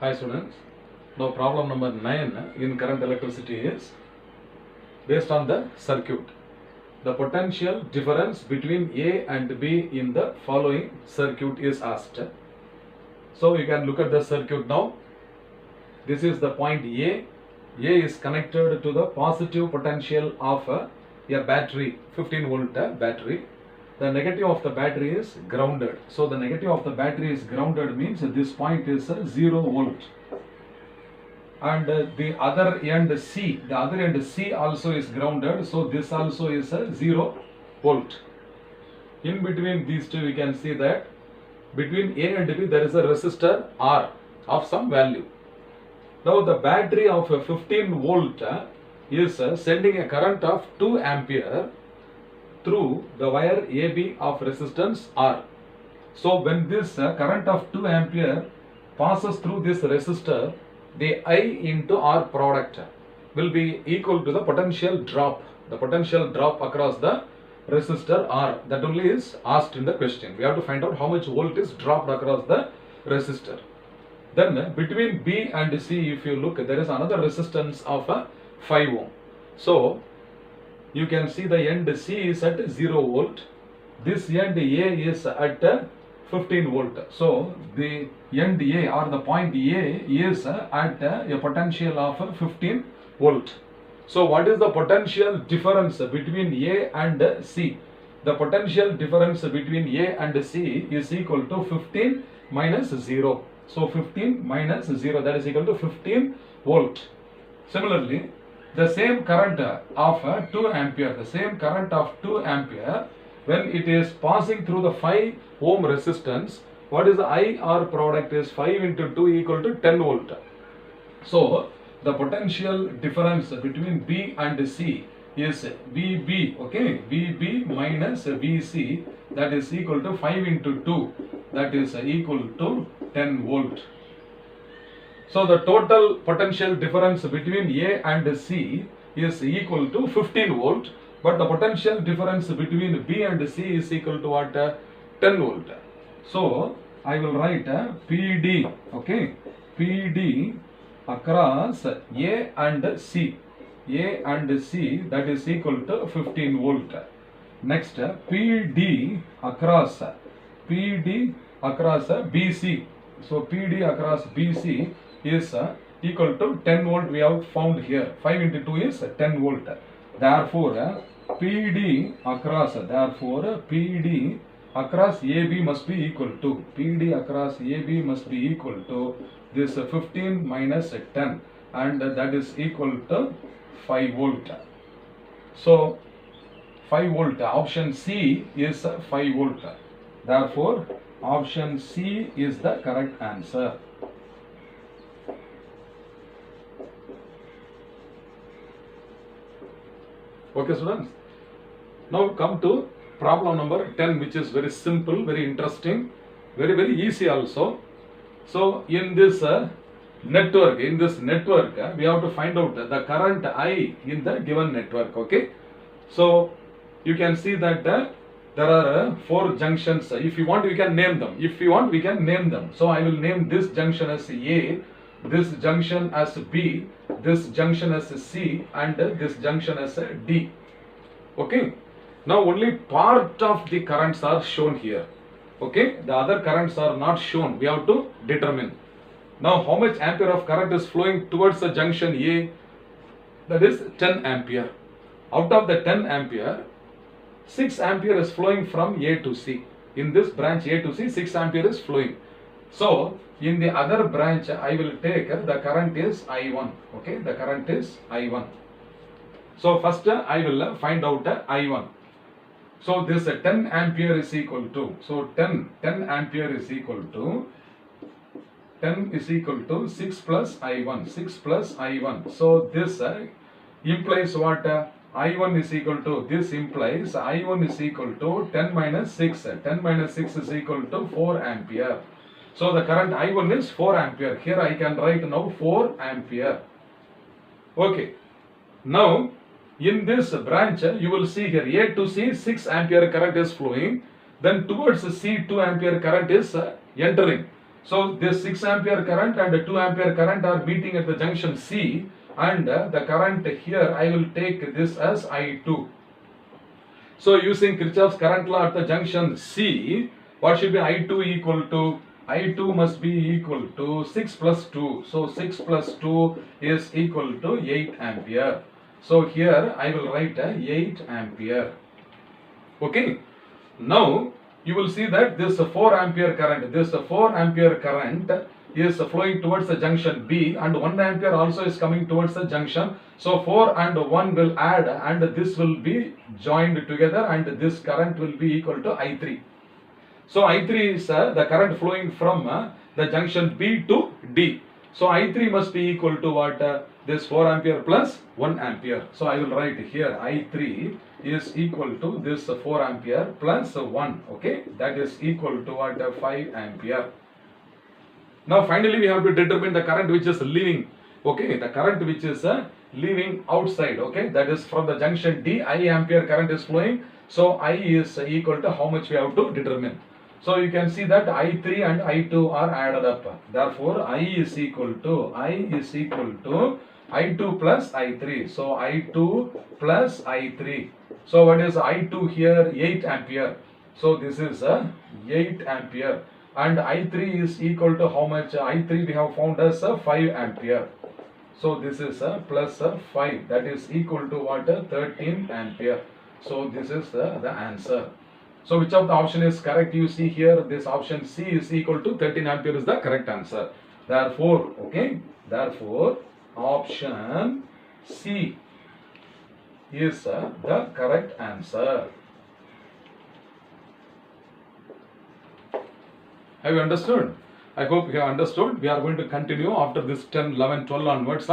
Hi students. Now problem number 9 in current electricity is based on the circuit. The potential difference between A and B in the following circuit is asked. So you can look at the circuit now. This is the point A. A is connected to the positive potential of a battery, 15 volt battery. The negative of the battery is grounded. So the negative of the battery is grounded means this point is 0 volt. And the other end C also is grounded. So this also is 0 volt. In between these two we can see that between A and B there is a resistor R of some value. Now the battery of 15 volt is sending a current of 2 ampere through the wire AB of resistance R. So when this current of 2 ampere passes through this resistor, the I into R product will be equal to the potential drop. The potential drop across the resistor R. That only is asked in the question. We have to find out how much volt is dropped across the resistor. Then between B and C, if you look, there is another resistance of 5 ohm. So you can see the end C is at 0 volt. This end A is at 15 volt. So the end A or the point A is at a potential of 15 volt. So what is the potential difference between A and C? The potential difference between A and C is equal to 15 minus 0. So 15 minus 0, that is equal to 15 volt. Similarly, the same current of 2 ampere, when it is passing through the 5 ohm resistance, what is the IR product is 5 into 2 equal to 10 volt. So the potential difference between B and C is VB, okay, VB minus VC, that is equal to 5 into 2, that is equal to 10 volt. So the total potential difference between A and C is equal to 15 volt, but the potential difference between B and C is equal to what? 10 volt. So I will write PD, okay, PD across A and C, that is equal to 15 volt. Next PD across BC. So PD across BC is equal to 10 volt. We have found here 5 into 2 is 10 volt. Therefore PD across AB must be equal to this 15 minus 10, and that is equal to 5 volt. So 5 volt, option C is 5 volt. Therefore option C is the correct answer. Okay students, now come to problem number 10, which is very simple, very interesting, very easy also. So in this network, we have to find out the current I in the given network, okay. So you can see that there are 4 junctions. If you want, we can name them. So I will name this junction as A, this junction as B, this junction as C, and this junction as D. Okay. Now only part of the currents are shown here. Okay. The other currents are not shown. We have to determine. Now how much ampere of current is flowing towards the junction A? That is 10 ampere. Out of the 10 ampere, 6 ampere is flowing from A to C. In this branch A to C, 6 ampere is flowing. So in the other branch, I will take the current is I1. Okay, the current is I1. So first I will find out I1. So this 10 ampere is equal to, so 10 ampere is equal to 6 plus I1. So this implies what? I1 is equal to, this implies I1 is equal to 10 minus 6. 10 minus 6 is equal to 4 ampere. So the current I1 is 4 ampere. Here I can write now 4 ampere. Okay. Now in this branch you will see here A to C 6 ampere current is flowing. Then towards C 2 ampere current is entering. So this 6 ampere current and 2 ampere current are meeting at the junction C, and the current here I will take this as I2. So using Kirchhoff's current law at the junction C, what should be I2 equal to? I2 must be equal to 6 plus 2. So 6 plus 2 is equal to 8 ampere. So here I will write 8 ampere. Okay. Now you will see that this 4 ampere current, is flowing towards the junction B, and 1 ampere also is coming towards the junction. So 4 and 1 will add, and this will be joined together, and this current will be equal to I3. So I3 is the current flowing from the junction B to D. So I3 must be equal to what? This 4 ampere plus 1 ampere. So I will write here I3 is equal to this 4 ampere plus 1. Okay, that is equal to what? 5 ampere. Now finally we have to determine the current which is leaving. Okay, the current which is leaving outside. Okay, that is from the junction D. I ampere current is flowing. So I is equal to how much we have to determine. So you can see that I3 and I2 are added up. Therefore I is equal to I2 plus I3. So I2 plus I3. So what is I2 here? 8 ampere. So this is 8 ampere. And I3 is equal to how much? I3 we have found as 5 ampere. So this is plus 5. That is equal to what? 13 ampere. So this is the answer. So which of the option is correct? You see here, this option C is equal to 13 ampere is the correct answer. Therefore, okay, therefore option C is the correct answer. Have you understood? I hope you have understood. We are going to continue after this 10, 11, 12 onwards.